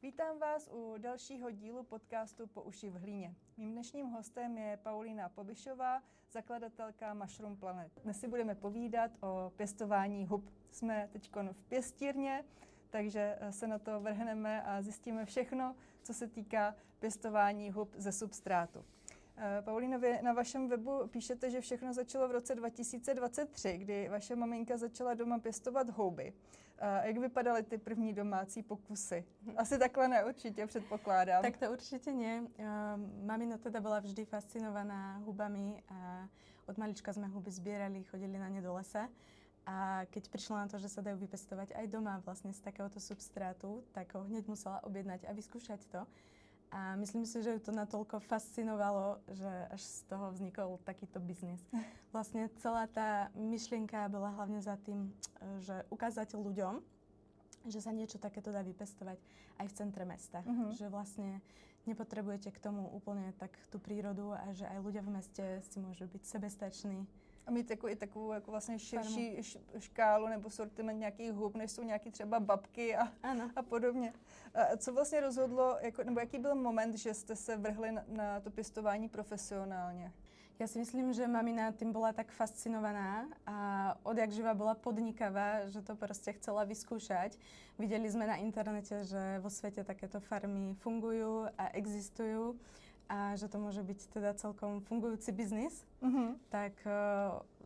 Vítám vás u dalšího dílu podcastu Po uši v hlíně. Mým dnešním hostem je Paulína Pobišová, zakladatelka Mushroom Planet. Dnes si budeme povídat o pěstování hub. Jsme teď v pěstírně, takže se na to vrhneme a zjistíme všechno, co se týká pěstování hub ze substrátu. Paulíno, vy na vašem webu píšete, že všechno začalo v roce 2023, kdy vaše maminka začala doma pěstovat houby. Jak vypadaly ty první domácí pokusy? Asi takhle ne, určitě, předpokládám. Tak to určite nie. Mamino teda bola vždy fascinovaná hubami a od malička sme huby zbierali, chodili na ne do lesa. A keď prišla na to, že sa dajú vypestovať aj doma vlastne z takéhoto substrátu, tak ho hneď musela objednať a vyskúšať to. A myslím si, že ju to natoľko fascinovalo, že až z toho vznikol takýto biznis. Vlastne celá tá myšlienka bola hlavne za tým, že ukázať ľuďom, že sa niečo takéto dá vypestovať aj v centre mesta. Že vlastne nepotrebujete k tomu úplne tak tú prírodu a že aj ľudia v meste si môžu byť sebestační. A mít i takovou jako vlastně širší škálu nebo sortiment nějakých hub, než jsou nějaký třeba babky a podobně. A co vlastně rozhodlo, nebo jaký byl moment, že jste se vrhli na to pěstování profesionálně? Ja si myslím, že mamina tým bola tak fascinovaná a odjak živa bola podnikavá, že to proste chcela vyskúšať. Videli sme na internete, že vo svete takéto farmy fungujú a existujú a že to môže byť teda celkom fungujúci biznis. Tak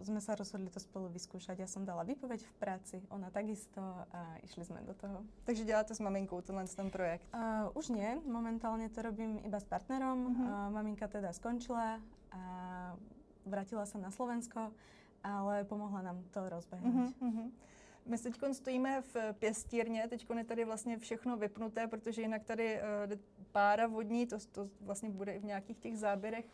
sme sa rozhodli to spolu vyskúšať. Ja som dala výpoveď v práci, ona takisto a išli sme do toho. Takže děláte s maminkou ten projekt? Už nie, momentálne to robím iba s partnerom. Maminka teda skončila a vrátila sa na Slovensko, ale pomohla nám to rozbehnúť. My teď stojíme v pěstírně, teď je tady vlastně všechno vypnuté, protože jinak tady pára vodní, to vlastně bude i v nějakých těch záběrech.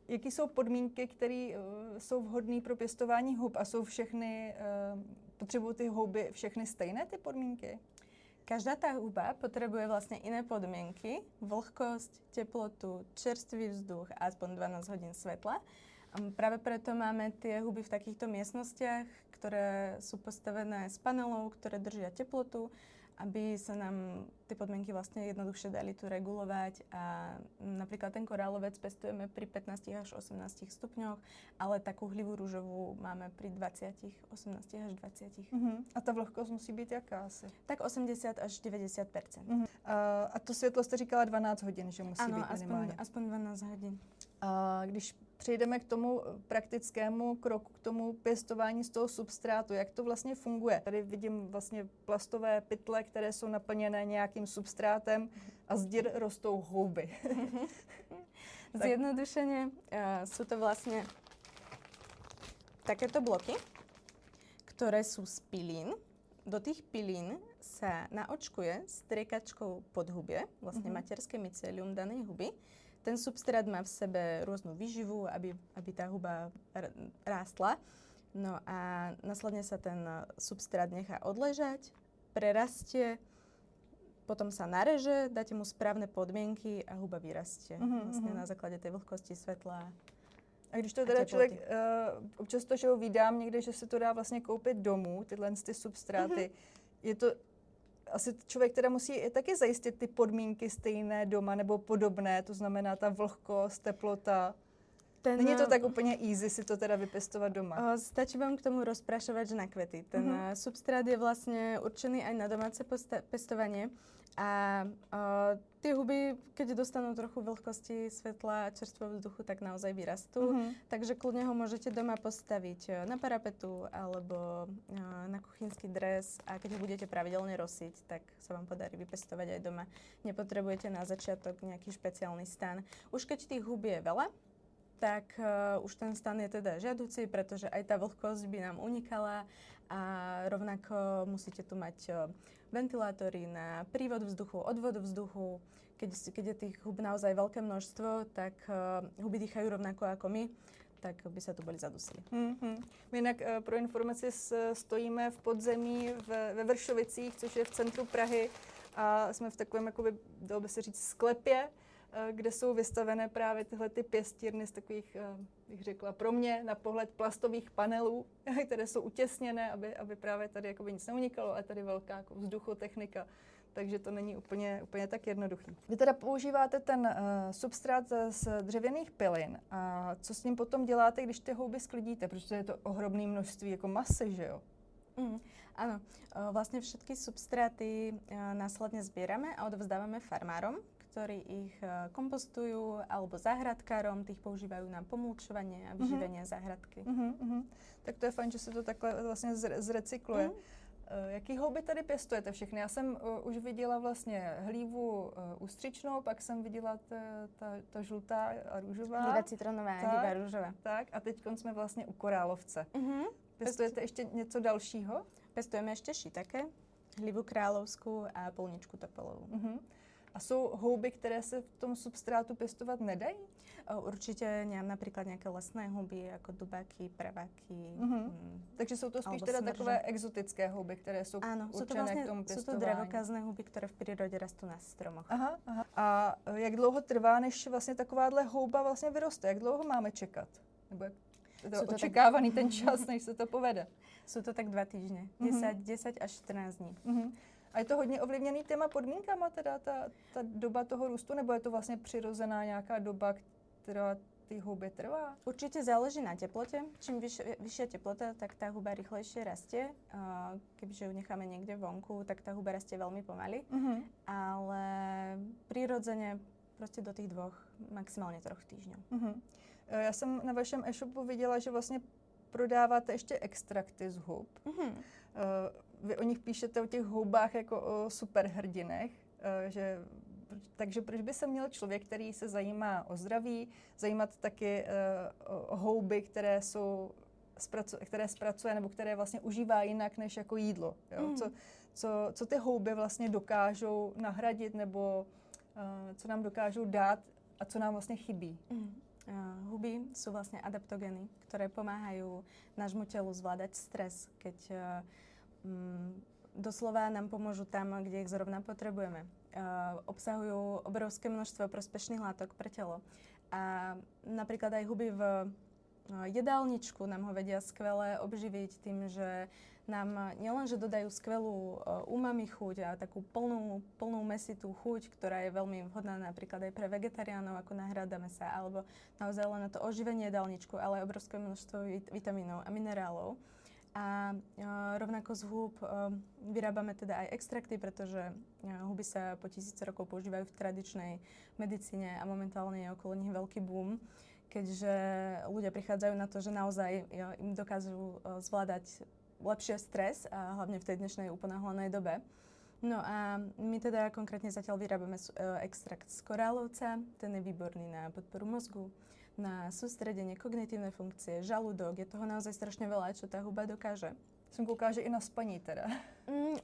Jaký jsou podmínky, které jsou vhodné pro pěstování hub a jsou všechny, potřebují ty houby všechny stejné ty podmínky? Každá tá huba potrebuje vlastne iné podmienky, vlhkosť, teplotu, čerstvý vzduch a aspoň 12 hodín svetla. A práve preto máme tie huby v takýchto miestnostiach, ktoré sú postavené z panelov, ktoré držia teplotu, aby sa nám tie podmienky vlastne jednoduchšie dali tu regulovať. A napríklad ten korálovec pestujeme pri 15 až 18 stupňoch, ale takú hlivú rúžovú máme pri 20, 18 až 20. A ta vlhkost musí být jaká asi? Tak 80 až 90%. A to světlo jste říkala 12 hodin, že musí být minimálně? Ano, aspoň 12 hodin. A když přejdeme k tomu praktickému kroku, k tomu pěstování z toho substrátu, jak to vlastně funguje? Tady vidím vlastně plastové pytle, které jsou naplněné nějakým substrátem a z dír rostou houby. Zjednodušene sú to vlastne takéto bloky, ktoré sú z pilín. Do tých pilín sa naočkuje striekačkou podhubie, vlastne materské mycelium danej huby. Ten substrát má v sebe rôznu výživu, aby tá huba rástla. No a následne sa ten substrát nechá odležať, prerastie, potom sa nareže, dáte mu správne podmienky a huba vyrastie. Vlastne na základe tej vlhkosti svetla. A když to teda člověk, občas to, že ho vydám někde, že se to dá vlastně koupit domů, tyhle ty substráty, je to asi člověk teda musí taky zajistit ty podmínky stejné doma nebo podobné, to znamená ta vlhkost, teplota. Není to tak úplně easy si to teda vypestovať doma? Stačí vám k tomu rozprašovač na kvety. Ten substrát je vlastne určený aj na domáce pestovanie a tie huby, keď dostanú trochu vlhkosti, svetla a čerstvého vzduchu, tak naozaj vyrastú. Takže kľudne ho môžete doma postaviť na parapetu alebo na kuchynský dres a keď ho budete pravidelne rosiť, tak sa vám podarí vypestovať aj doma. Nepotrebujete na začiatok nejaký špeciálny stan. Už keď tých hub je veľa, tak už ten stan je teda žiaduci, pretože aj tá vlhkosť by nám unikala a rovnako musíte tu mať ventilátory na prívod vzduchu, odvod vzduchu. Keď je tých hub naozaj veľké množstvo, tak huby dýchajú rovnako ako my, tak by sa tu boli zadusili. My jinak pro informaci stojíme v podzemí ve Vršovicích, což je v centru Prahy a jsme v takovém, jakoby, dalo by se říct, sklepě, kde jsou vystavené právě tyhle ty pěstírny z takových, bych řekla, pro mě na pohled plastových panelů, které jsou utěsněné, aby právě tady jakoby nic neunikalo, ale tady velká jako vzduchotechnika. takže to není úplně tak jednoduchý. Vy teda používáte ten substrát z dřevěných pilin a co s ním potom děláte, když ty houby sklidíte, protože je to ohromné množství jako masy, že jo? Áno, vlastne všetky substráty následne zbierame a odovzdávame farmárom, ktorí ich kompostujú, alebo záhradkárom, tých používajú na pomulčovanie a vyživenie záhradky. Tak to je fajn, že se to takhle vlastně zrecykluje. Jaký houby tady pěstujete všechny? Já jsem už viděla vlastně hlívu ústřičnou, pak jsem viděla ta žlutá a růžová. Hlíva citronová a hlíva růžová. Tak a teď jsme vlastně u korálovce. Pěstujete ještě něco dalšího? Pestujeme ešte šitake, hlivu královskú a polničku topolovú. A jsou houby, které se v tom substrátu pěstovat nedají? Určite napríklad nejaké lesné houby, ako dubáky, praváky. Takže jsou to spíš teda smrže. takové exotické houby, které jsou určené k tomu pěstování. Sú to dravokazné houby, ktoré v prírode rastú na stromoch. Aha. A jak dlouho trvá, než vlastně takováhle houba vlastně vyroste? Jak dlouho máme čekat? Nebo jak to očekávaný ten čas, než se to povede? Sú to tak 2 týždne. 10 až 14 dní. A je to hodně ovlivněný těma podmínkama, teda ta doba toho růstu, nebo je to vlastně přirozená nějaká doba, která ty houby trvá? Určite záleží na teplote. Čím vyššia teplota, tak tá huba rýchlejšie rastie. Kebyže ju necháme niekde vonku, tak tá huba rastie veľmi pomaly. Ale prirodzene proste do tých 2, maximálne 3 týždňov. Já jsem na vašem e-shopu viděla, že vlastně prodáváte ještě extrakty z hub. Vy o nich píšete, o těch houbách jako o superhrdinech, takže proč by se měl člověk, který se zajímá o zdraví, zajímat taky o houby, které zpracuje nebo které vlastně užívá jinak než jako jídlo? Jo? Co ty houby vlastně dokážou nahradit nebo co nám dokážou dát a co nám vlastně chybí? Huby sú vlastne adaptogeny, ktoré pomáhajú nášmu telu zvládať stres, keď doslova nám pomôžu tam, kde ich zrovna potrebujeme. Obsahujú obrovské množstvo prospešných látok pre telo. A napríklad aj huby v jedálničku nám ho vedia skvele obživiť tým, že nám nielenže dodajú skvelú umami chuť a takú plnú mesitú chuť, ktorá je veľmi vhodná napríklad aj pre vegetariánov ako náhrada mäsa, alebo naozaj len na to oživenie jedálničku, ale aj obrovské množstvo vitamínov a minerálov. A rovnako z húb vyrábame teda aj extrakty, pretože huby sa po 1000 rokov používajú v tradičnej medicíne a momentálne je okolo nich veľký boom, keďže ľudia prichádzajú na to, že naozaj im dokážu zvládať lepšie stres a hlavne v tej dnešnej uponáhľanej dobe. No a my teda konkrétne zatiaľ vyrábame extrakt z korálovca, ten je výborný na podporu mozgu, na sústredenie, kognitívne funkcie, žalúdok, je toho naozaj strašne veľa, čo tá huba dokáže. Jsem koukala, že i na spaní teda.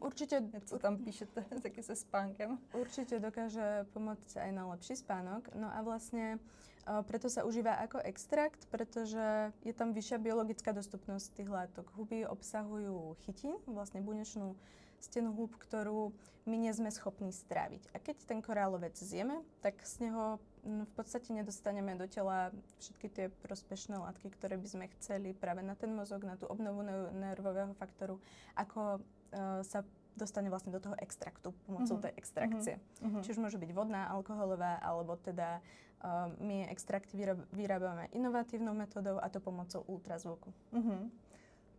Určite. Co tam píšete taky se spánkem? Určite dokáže pomôcť aj na lepší spánok. No a vlastne preto sa užíva ako extrakt, pretože je tam vyššia biologická dostupnosť tých látok. Huby obsahujú chytín, vlastne bunečnú stenu húb, ktorú my nie sme schopní stráviť. A keď ten korálovec zjeme, tak z neho v podstate nedostaneme do tela všetky tie prospešné látky, ktoré by sme chceli práve na ten mozog, na tú obnovu nervového faktoru, ako sa dostane vlastne do toho extraktu pomocou tej extrakcie. Či už môže byť vodná, alkoholová, alebo teda my extrakty vyrábame inovatívnou metodou a to pomocou ultrazvuku.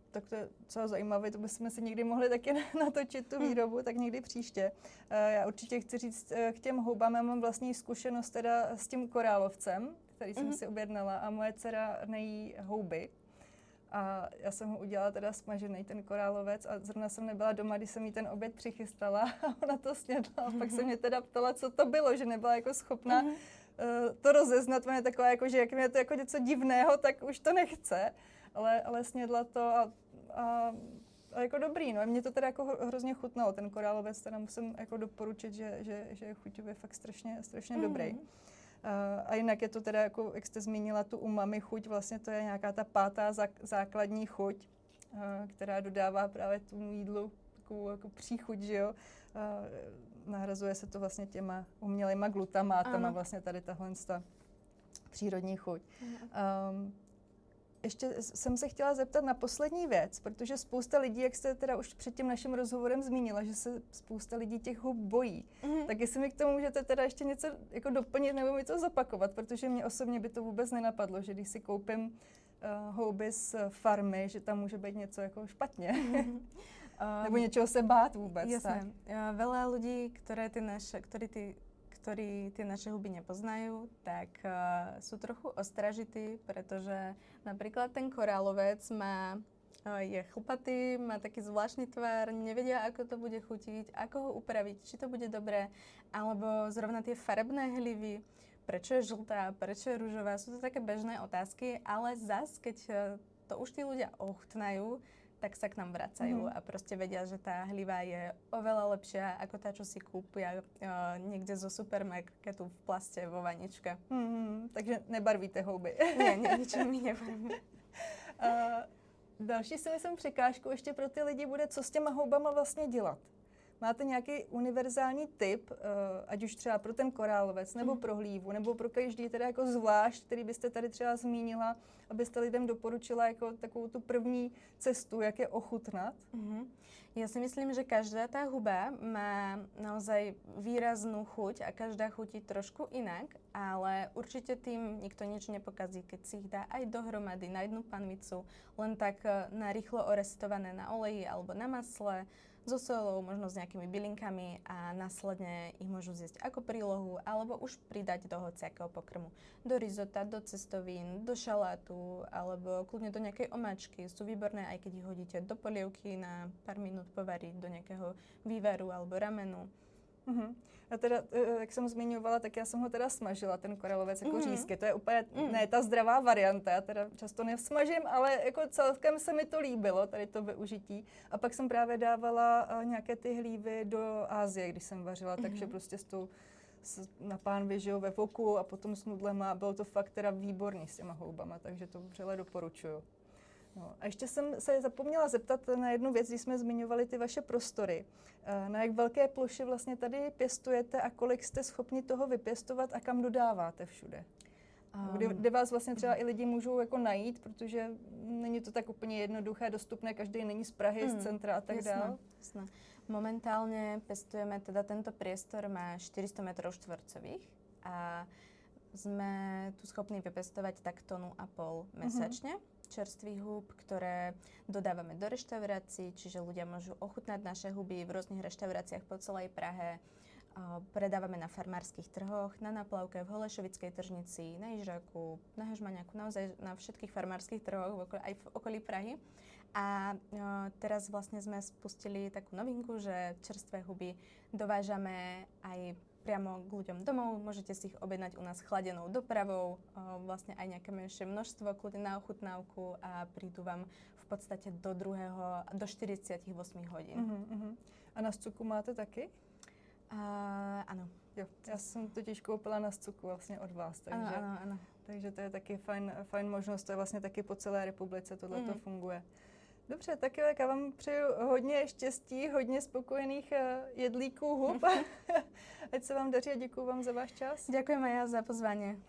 Tak to je docela zajímavé, to bychom si někdy mohli taky natočit tu výrobu, tak někdy příště. Já určitě chci říct k těm houbám, já mám vlastní zkušenost teda s tím korálovcem, který jsem si objednala a moje dcera nejí houby. A já jsem ho udělala teda smažený, ten korálovec, a zrovna jsem nebyla doma, když jsem jí ten oběd přichystala a ona to snědla. A pak se mě teda ptala, co to bylo, že nebyla jako schopna to rozeznat. Ona je taková, jako, že jak je to jako něco divného, tak už to nechce. Ale snědla to a jako dobrý, no. Mně to teda jako hrozně chutnalo, ten korálovec, teda musím jako doporučit, že je chuťově fakt strašně dobrý. A jinak je to teda, jako, jak jste zmínila, tu umami chuť, vlastně to je nějaká ta 5. základní chuť, která dodává právě tomu jídlu takovou jako příchuť, že jo. Nahrazuje se to vlastně těma umělejma glutamátama, vlastně tady tahle přírodní chuť. ještě jsem se chtěla zeptat na poslední věc, protože spousta lidí, jak jste teda už před tím naším rozhovorem zmínila, že se spousta lidí těch hub bojí. Tak jestli mi k tomu můžete teda ještě něco jako doplnit nebo mi to zopakovat, protože mě osobně by to vůbec nenapadlo, že když si koupím houby z farmy, že tam může být něco jako špatně. Nebo něčeho se bát vůbec. Jasné. Veľa ľudí, ktorí tie naše huby nepoznajú, tak sú trochu ostražití, pretože napríklad ten korálovec je chlpatý, má taký zvláštny tvar, nevedia, ako to bude chutiť, ako ho upraviť, či to bude dobré, alebo zrovna tie farebné hlivy, prečo je žltá, prečo je ružová, sú to také bežné otázky, ale zas, keď to už tí ľudia ochutnajú, tak sa k nám vracajú a proste vedia, že tá hliva je oveľa lepšia ako tá, čo si kúpia niekde zo supermarketu v plaste vo vaničke. Takže nebarvíte houby. Ne, ničím mi nebarví. Další si myslím překážkou ještě pro ty lidi bude, co s těma houbama vlastně dělat. Máte nějaký univerzální tip, ať už třeba pro ten korálovec, nebo pro hlívu, nebo pro každý teda jako zvlášť, který byste tady třeba zmínila, abyste lidem doporučila jako takovou tu první cestu, jak je ochutnat? Ja si myslím, že každá tá huba má naozaj výraznú chuť a každá chutí trošku inak, ale určite tým nikto nič nepokazí, keď si ich dá aj dohromady na jednu panvicu, len tak narýchlo orestované na oleji alebo na masle, so solou, možno s nejakými bylinkami a následne ich môžu zjesť ako prílohu alebo už pridať do hociakého pokrmu. Do risota, do cestovín, do šalátu alebo kľudne do nejakej omáčky. Sú výborné, aj keď ich hodíte do polievky na pár minút povariť, do nejakého vývaru alebo ramenu. A teda, jak jsem zmiňovala, tak já jsem ho teda smažila, ten koralovec jako řízky. To je úplně ne ta zdravá varianta, já teda často nesmažím, ale jako celkem se mi to líbilo, tady to využití. A pak jsem právě dávala nějaké ty hlívy do Asie, když jsem vařila, takže prostě na pánvi, že jo, ve voku a potom s nudlema. Bylo to fakt teda výborný s těma houbama, takže to vřele doporučuju. No, a ještě jsem se zapomněla zeptat na jednu věc, když jsme zmiňovali ty vaše prostory. Na jak velké ploše vlastně tady pěstujete a kolik jste schopni toho vypěstovat a kam dodáváte všude? Kde vás vlastně třeba i lidi můžou jako najít, protože není to tak úplně jednoduché, dostupné, každý není z Prahy, z centra a tak dále. Jasné. Momentálne pestujeme, teda tento priestor má 400 metrov štvorcových a sme tu schopní vypestovať tak 1,5 tony mesačne. Čerstvých húb, ktoré dodávame do reštaurácií, čiže ľudia môžu ochutnať naše huby v rôznych reštauráciách po celej Prahe. Predávame na farmárskych trhoch, na Naplavke, v Holešovickej tržnici, na Ižaku, na Hežmaniaku, naozaj na všetkých farmárskych trhoch, aj v okolí Prahy. A teraz vlastne sme spustili takú novinku, že čerstvé huby dovážame aj priamo k ľuďom domov, môžete si ich objednať u nás chladenou dopravou, vlastne aj nejaké menšie množstvo, kľudne na ochutnávku a prídu vám v podstate do 48 hodín. A na Scuku máte taky? Áno. Jo, já jsem totiž koupila na Scuku vlastně od vás, takže, ano. Takže to je taky fajn možnost, to je vlastně taky po celé republice, tohle to funguje. Dobře, tak jo, já vám přeju hodně štěstí, hodně spokojených jedlíků hub. Ať se vám daří a děkuju vám za váš čas. Ďakujem aj ja za pozvanie.